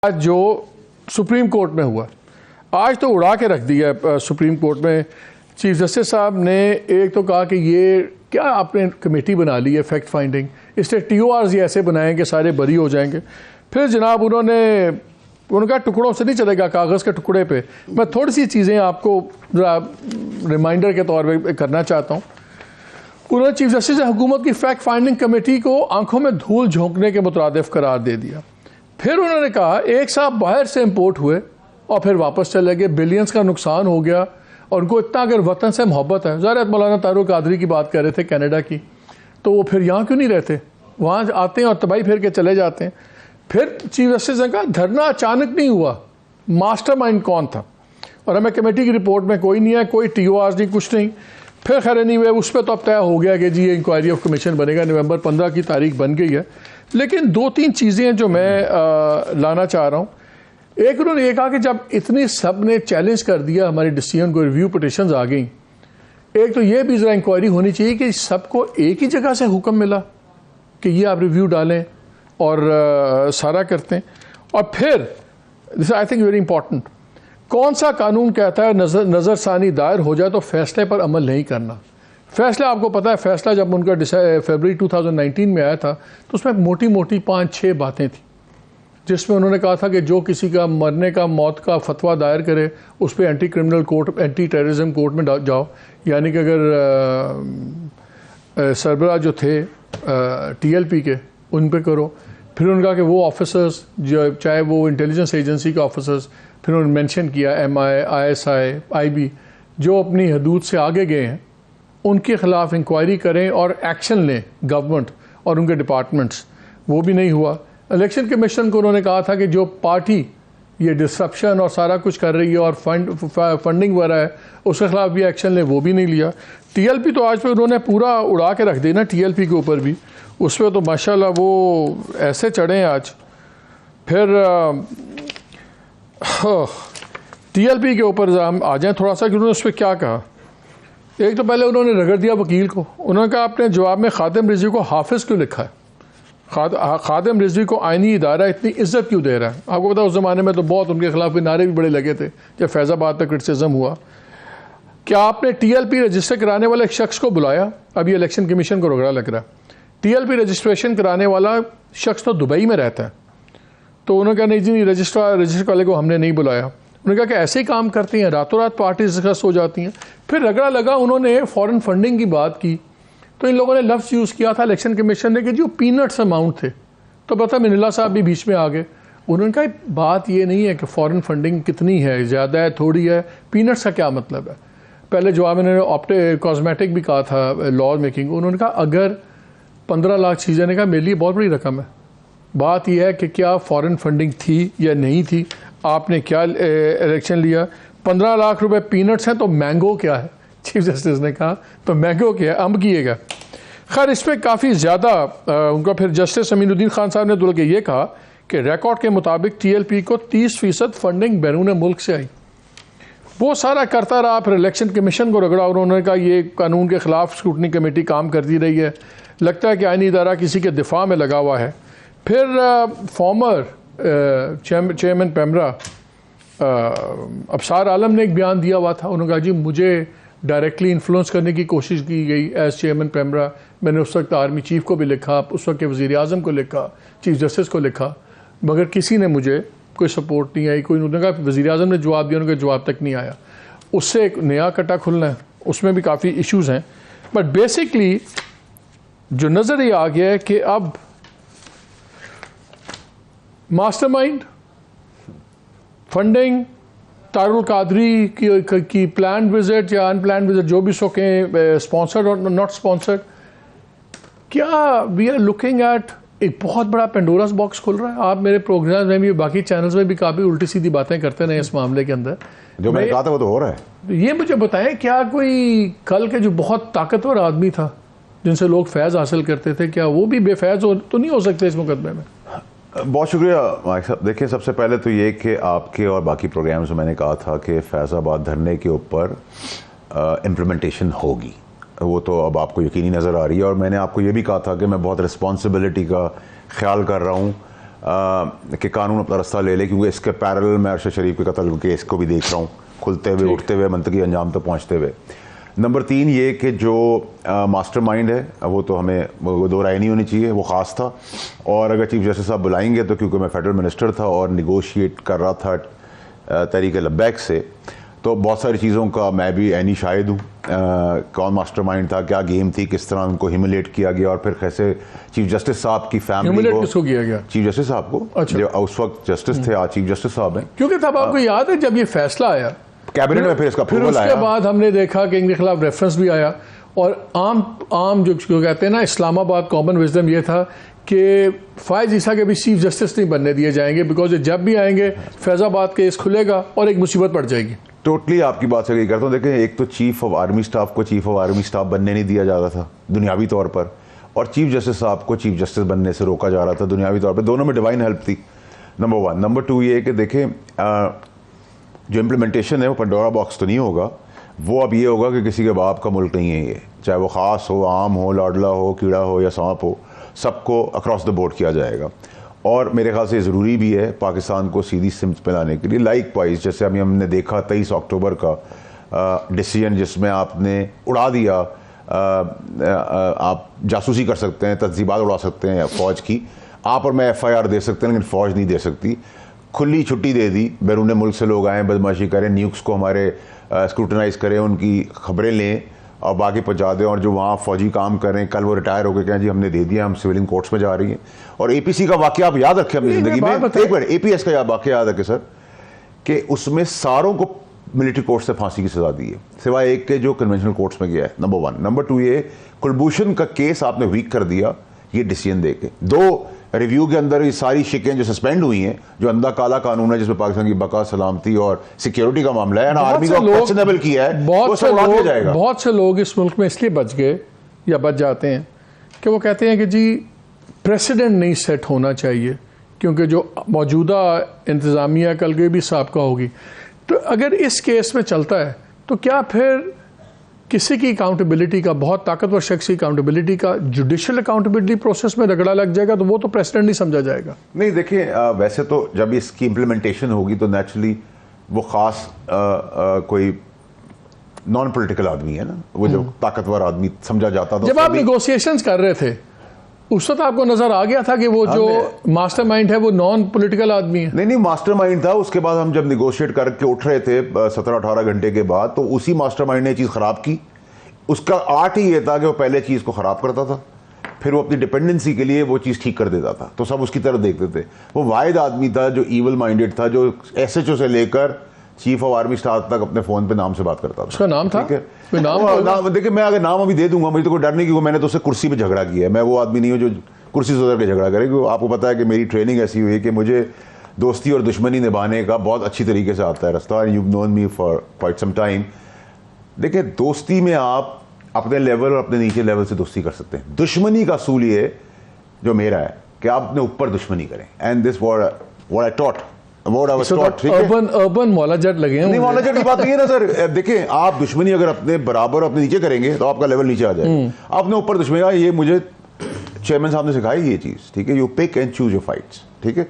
आज जो supreme court में हुआ, आज तो उड़ा के रख दिया सुप्रीम कोर्ट में। चीफ जस्टिस साहब ने एक तो कहा कि ये क्या आपने कमेटी बना ली है फैक्ट फाइंडिंग, इससे TORs ये ऐसे बनाएं कि सारे बरी हो जाएंगे। फिर जनाब उन्होंने उनका टुकड़ों से नहीं चलेगा, कागज़ के टुकड़े पे। मैं थोड़ी सी चीज़ें आपको ज़रा रिमाइंडर के तौर पे करना चाहता हूँ। उन्होंने चीफ जस्टिस ने हुकूमत की फैक्ट फाइंडिंग कमेटी को आंखों में धूल झोंकने के मुतरादिफ करार दे दिया। फिर उन्होंने कहा एक साहब बाहर से इंपोर्ट हुए और फिर वापस चले गए, बिलियंस का नुकसान हो गया और उनको इतना अगर वतन से मोहब्बत है, ज़ाहिर मौलाना तारुक कादरी की बात कर रहे थे कनाडा की, तो वो फिर यहाँ क्यों नहीं रहते, वहाँ आते हैं और तबाही फिर के चले जाते हैं। फिर चीफ जस्टिस ने कहा धरना अचानक नहीं हुआ, मास्टरमाइंड कौन था, और हमें कमेटी की रिपोर्ट में कोई नहीं है, कोई TORs नहीं, कुछ नहीं। फिर खैर नहीं हुए, उस पर तो अब तय हो गया कि जी ये इंक्वायरी ऑफ कमीशन बनेगा, नवंबर 15 की तारीख बन गई है। लेकिन दो तीन चीज़ें जो मैं लाना चाह रहा हूँ। एक उन्होंने ये कहा कि जब इतनी सब ने चैलेंज कर दिया हमारी डिसीजन को, रिव्यू पिटिशंस आ गई, एक तो ये भी ज़रा इंक्वायरी होनी चाहिए कि सबको एक ही जगह से हुक्म मिला कि ये आप रिव्यू डालें और सारा करते हैं। और फिर this I think very important, कौन सा कानून कहता है नज़रसानी दायर हो जाए तो फैसले पर अमल नहीं करना। फैसला आपको पता है, फैसला जब उनका फरवरी 2019 में आया था तो उसमें मोटी मोटी 5-6 बातें थी, जिसमें उन्होंने कहा था कि जो किसी का मरने का, मौत का फतवा दायर करे उस पर anti criminal court, anti terrorism court में जाओ। यानी कि अगर सरबराह जो थे TLP के, उन पे करो। फिर उन्होंने कहा कि वो ऑफिसर्स जो चाहे वो इंटेलिजेंस एजेंसी के ऑफिसर्स, फिर उन्होंने मेंशन किया MI, ISI, IB, जो अपनी हदूद से आगे गए हैं उनके ख़िलाफ़ इंक्वायरी करें और एक्शन लें गवर्नमेंट और उनके डिपार्टमेंट्स। वो भी नहीं हुआ। इलेक्शन कमीशन को उन्होंने कहा था कि जो पार्टी ये डिसरप्शन और सारा कुछ कर रही है और फंडिंग वगैरह है, उसके खिलाफ भी एक्शन लें, वो भी नहीं लिया। TLP तो आज पे उन्होंने पूरा उड़ा के रख दिया ना, TLP के ऊपर भी, उस पर तो माशाल्लाह वो ऐसे चढ़े हैं आज। फिर TLP के ऊपर हम आ जाएँ थोड़ा सा कि उन्होंने उस पर क्या कहा। एक तो पहले उन्होंने रगड़ दिया वकील को। उन्होंने कहा अपने जवाब में खादिम रिजवी को हाफिज़ क्यों लिखा है, खादिम रिजवी को आइनी इदारा इतनी इज्जत क्यों दे रहा है। आपको पता है उस ज़माने में तो बहुत उनके खिलाफ भी नारे भी बड़े लगे थे जब फैज़ाबाद पर क्रिटिसिज्म हुआ। क्या आपने TLP रजिस्टर कराने वाले एक शख्स को बुलाया? अब ये इलेक्शन कमीशन को रगड़ा लग रहा है। TLP रजिस्ट्रेशन कराने वाला शख्स तो दुबई में रहता है, तो उन्होंने कहा नहीं जी रजिस्टर वाले को हमने नहीं बुलाया। उन्होंने कहा कि ऐसे ही काम करती हैं, रातों रात पार्टी डिस्कस हो जाती हैं। फिर रगड़ा लगा, उन्होंने फॉरेन फंडिंग की बात की तो इन लोगों ने लफ्ज़ यूज़ किया था इलेक्शन कमीशन ने कि जो पीनट्स अमाउंट थे। तो पता मिनिला साहब भी बीच में आ गए। उन्होंने कहा बात ये नहीं है कि फॉरेन फंडिंग कितनी है, ज़्यादा है, थोड़ी है, पीनट्स का क्या मतलब है। पहले जवाब में उन्होंने कॉस्मेटिक भी कहा था, लॉ मेकिंग। उन्होंने कहा अगर 15 लाख चीज़ें ने कहा मेरे लिए बहुत बड़ी रकम है। बात यह है कि क्या फॉरेन फंडिंग थी या नहीं थी, आपने क्या इलेक्शन लिया। 15 लाख रुपए पीनट्स हैं तो मैंगो क्या है, चीफ जस्टिस ने कहा तो मैंगो क्या है, अम्ब किएगा। खैर इस पर काफ़ी ज़्यादा उनका फिर जस्टिस अमीनुद्दीन खान साहब ने दुल के ये कहा कि रिकॉर्ड के मुताबिक TLP को 30% फंडिंग बैरून मुल्क से आई। वो सारा करता रहा, फिर इलेक्शन कमीशन को रगड़ा। उन्होंने कहा ये कानून के ख़िलाफ़ स्क्रूटनी कमेटी काम करती रही है, लगता है कि आईनी इदारा किसी के दिफा में लगा हुआ है। फिर फॉर्मर चेयरमैन पेमरा अबसार आलम ने एक बयान दिया हुआ था। उन्होंने कहा जी मुझे डायरेक्टली इन्फ्लुएंस करने की कोशिश की गई एज चेयरमैन पेमरा। मैंने उस वक्त आर्मी चीफ को भी लिखा, उस वक्त के वज़ीर आज़म को लिखा, चीफ जस्टिस को लिखा, मगर किसी ने मुझे कोई सपोर्ट नहीं आई। कोई उन्होंने कहा वज़ीर आज़म ने जवाब दिया, उनका जवाब तक नहीं आया। उससे एक नया कट्टा खुलना है, उसमें भी काफ़ी इश्यूज़ हैं। बट बेसिकली जो नज़र ये आ गया है कि अब मास्टरमाइंड, फंडिंग, तारुल कादरी की प्लान विजिट या अनप्लान विजिट, जो भी सोकें, स्पॉन्सर्ड और नॉट स्पॉन्सर्ड, क्या वी आर लुकिंग एट एक बहुत बड़ा पेंडोरास बॉक्स खुल रहा है। आप मेरे प्रोग्राम में भी, बाकी चैनल्स में भी काफ़ी उल्टी सीधी बातें करते रहे इस मामले के अंदर। जो मैंने कहा था वो तो हो रहा है। ये मुझे बताएं, क्या कोई कल के जो बहुत ताकतवर आदमी था जिनसे लोग फैज़ हासिल करते थे, क्या वो भी बेफैज़ तो नहीं हो सकते इस मुकदमे में? बहुत शुक्रिया माइक साहब। देखिए सबसे पहले तो ये कि आपके और बाकी प्रोग्राम्स में मैंने कहा था कि फैज़ाबाद धरने के ऊपर इम्प्लीमेंटेशन होगी, वो तो अब आपको यकीनी नज़र आ रही है। और मैंने आपको ये भी कहा था कि मैं बहुत रिस्पॉन्सिबिलिटी का ख्याल कर रहा हूँ कि कानून अपना रास्ता ले ले, क्योंकि इसके पैरेलल मैं अरशद शरीफ के कत्ल केस को भी देख रहा हूँ खुलते हुए, उठते हुए, मंतकी अंजाम तक पहुँचते हुए। नंबर 3 ये कि जो मास्टरमाइंड है वो तो हमें वो दो राय नहीं होनी चाहिए, वो ख़ास था। और अगर चीफ जस्टिस साहब बुलाएंगे तो क्योंकि मैं फेडरल मिनिस्टर था और निगोशिएट कर रहा था तहरीक लब्बैक से, तो बहुत सारी चीज़ों का मैं भी ऐनी शाहिद हूँ। कौन मास्टरमाइंड था, क्या गेम थी, किस तरह उनको ह्यूमिलेट किया गया, और फिर कैसे चीफ जस्टिस साहब की फैमिली को किसको किया गया? चीफ जस्टिस साहब को। अच्छा। जो उस वक्त जस्टिस थे, आज चीफ जस्टिस साहब हैं। क्योंकि तब आपको याद है जब ये फैसला आया कैबिनेट में, फिर इसका फिर अप्रूवल उसके आया। बाद हमने देखा कि इनके खिलाफ रेफरेंस भी आया, और आम जो कहते हैं ना इस्लामाबाद कॉमन विजडम ये था कि फायज ईसा के भी चीफ जस्टिस नहीं बनने दिए जाएंगे, बिकॉज जब भी आएंगे फैजाबाद केस खुलेगा और एक मुसीबत पड़ जाएगी। टोटली आपकी बात से एग्री करता हूँ। देखें, एक तो चीफ ऑफ आर्मी स्टाफ को चीफ ऑफ आर्मी स्टाफ बनने नहीं दिया जा रहा था दुनियावी तौर पर, और चीफ जस्टिस साहब को चीफ जस्टिस बनने से रोका जा रहा था दुनियावी तौर पर। दोनों में डिवाइन हेल्प थी, नंबर 1। नंबर 2 ये कि देखें जो इम्प्लीमेंटेशन है वो पंडोरा बॉक्स तो नहीं होगा, वो अब ये होगा कि किसी के बाप का मुल्क नहीं है ये, चाहे वो ख़ास हो, आम हो, लाडला हो, कीड़ा हो या सांप हो, सबको अक्रॉस द बोर्ड किया जाएगा। और मेरे ख्याल से ज़रूरी भी है पाकिस्तान को सीधी सिमत पे लाने के लिए। लाइक वाइज जैसे अभी हमने देखा 23 अक्टूबर का डिसीजन जिसमें आपने उड़ा दिया, आप जासूसी कर सकते हैं, तहज़ीबात उड़ा सकते हैं फ़ौज की, आप और मैं FIR दे सकते हैं लेकिन फ़ौज नहीं दे सकती। खुली छुट्टी दे दी, बैरून मुल्क से लोग आएँ, बदमाशी करें, न्यूज़ को हमारे स्क्रूटनाइज़ करें, उनकी खबरें लें और बाकी पहुँचा दें, और जो वहाँ फ़ौजी काम करें कल वो रिटायर होकर कहें जी हमने दे दिया, हम सिविलियन कोर्ट्स में जा रही हैं। और APC का वाक़या आप याद रखें अपनी ज़िंदगी में, एक मिनट, APS का वाक़या याद रखें सर, कि उसमें सारों को मिलिट्री कोर्ट से फांसी की सज़ा दी है सिवाय एक के जो कन्वेंशनल कोर्ट्स में गया है, नंबर 1। नंबर 2 ये कुलभूषण का केस आपने वीक कर दिया ये डिसीजन दे के। 2 रिव्यू के अंदर ये सारी शिकें जो सस्पेंड हुई हैं, जो अंधा काला कानून है जिसमें पाकिस्तान की बका, सलामती और सिक्योरिटी का मामला है, आर्मी को क्वेश्चनेबल किया है, बहुत से लोग इस मुल्क में इसलिए बच गए या बच जाते हैं कि वो कहते हैं कि जी प्रेसिडेंट नहीं सेट होना चाहिए, क्योंकि जो मौजूदा इंतज़ामिया कल के भी साबका होगी। तो अगर इस केस में चलता है तो क्या फिर किसी की अकाउंटेबिलिटी का, बहुत ताकतवर शख्स की अकाउंटेबिलिटी का जुडिशल अकाउंटेबिलिटी प्रोसेस में रगड़ा लग जाएगा, तो वो तो प्रेसिडेंट नहीं समझा जाएगा। नहीं देखिए, वैसे तो जब इसकी इम्प्लीमेंटेशन होगी तो नेचुरली वो ख़ास कोई नॉन पॉलिटिकल आदमी है ना, वो जो ताकतवर आदमी समझा जाता था। जब आप निगोशिएशंस कर रहे थे उस वक्त आपको नजर आ गया था कि वो जो मास्टरमाइंड है वो नॉन पॉलिटिकल आदमी है? नहीं, मास्टरमाइंड था। उसके बाद हम जब निगोशिएट करके उठ रहे थे 17-18 घंटे के बाद, तो उसी मास्टरमाइंड ने चीज़ ख़राब की। उसका आर्ट ही ये था कि वो पहले चीज़ को ख़राब करता था, फिर वो अपनी डिपेंडेंसी के लिए वो चीज़ ठीक कर देता था, तो सब उसकी तरफ देखते थे। वो वाहिद आदमी था जो ईवल माइंडेड था, जो SHO से लेकर चीफ ऑफ आर्मी स्टाफ तक अपने फ़ोन पे नाम से बात करता था। उसका नाम था? ठीक है, नाम देखिए, मैं अगर नाम अभी दे दूंगा मुझे तो कोई डर नहीं, क्योंकि मैंने तो उससे कुर्सी पे झगड़ा किया है। मैं वो आदमी नहीं हूँ जो कुर्सी से उधर के झगड़ा करे, क्योंकि आपको पता है कि मेरी ट्रेनिंग ऐसी हुई है कि मुझे दोस्ती और दुश्मनी निभाने का बहुत अच्छी तरीके से आता है रास्ता। You known me for quite some time. देखिए, दोस्ती में आप अपने लेवल और अपने नीचे लेवल से दोस्ती कर सकते हैं। दुश्मनी का असूल ये जो मेरा है कि आप अपने ऊपर दुश्मनी करें, and this what I thought, अर्बन मौलाजट लगे हैं। नहीं, मौलाजट की बात नहीं है ना सर। देखिए, आप दुश्मनी अगर अपने बराबर अपने नीचे करेंगे तो आपका लेवल नीचे आ जाएगा। अपने ऊपर दुश्मनी, ये मुझे चेयरमैन साहब ने सिखाई ये चीज, ठीक है। You pick and choose your fights, ठीक है।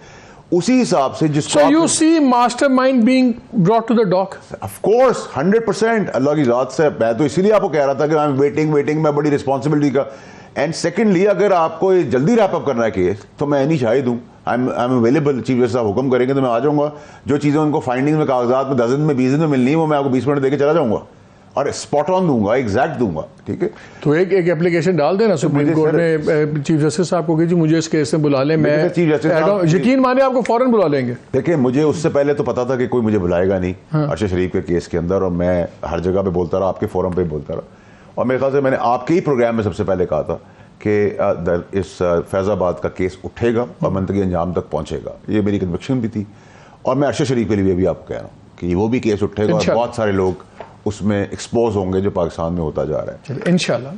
उसी हिसाब से जिसको So you see mastermind being brought to the dock? Of course, 100%। अल्लाह की ज़ात से मैं तो इसीलिए आपको कह रहा था कि आई एम वेटिंग मैं बड़ी रिस्पॉन्सिबिलिटी का। एंड सेकेंडली, अगर आपको ये जल्दी रैप अप करना है केस, तो मैं नहीं शाहिद हूँ, I am available. Chief justice साहब हुक्म करेंगे तो मैं आ जाऊँगा। जो चीज़ें उनको फाइंडिंग में, कागजात में 10 दिन में 20 दिन में मिलनी है, वो मैं आपको 20 मिनट देकर चला जाऊँगा और स्पॉट ऑन दूंगा, एग्जैक्ट दूंगा, ठीक है। तो एक एप्लीकेशन डाल देना सुप्रीम कोर्ट में चीफ जस्टिस साहब को कि जी मुझे इस केस में बुला लें, मैं चीफ जस्टिस यकीन माने आपको फौरन बुला लेंगे। देखिए, मुझे उससे पहले तो पता था कि कोई मुझे बुलाएगा नहीं अरशद शरीफ के केस के अंदर, और मैं हर जगह पे बोलता रहा, आपके फोरम पे बोलता रहा, और मेरे ख्याल से मैंने आपके ही प्रोग्राम में सबसे पहले कहा था कि इस फैज़ाबाद का केस उठेगा और मंतकी अंजाम तक पहुंचेगा। ये मेरी कन्विक्शन भी थी, और मैं अरशद शरीफ के लिए भी आपको कह रहा हूँ कि वो भी केस उठेगा और बहुत सारे लोग उसमें एक्सपोज होंगे जो पाकिस्तान में होता जा रहा है। इंशाल्लाह।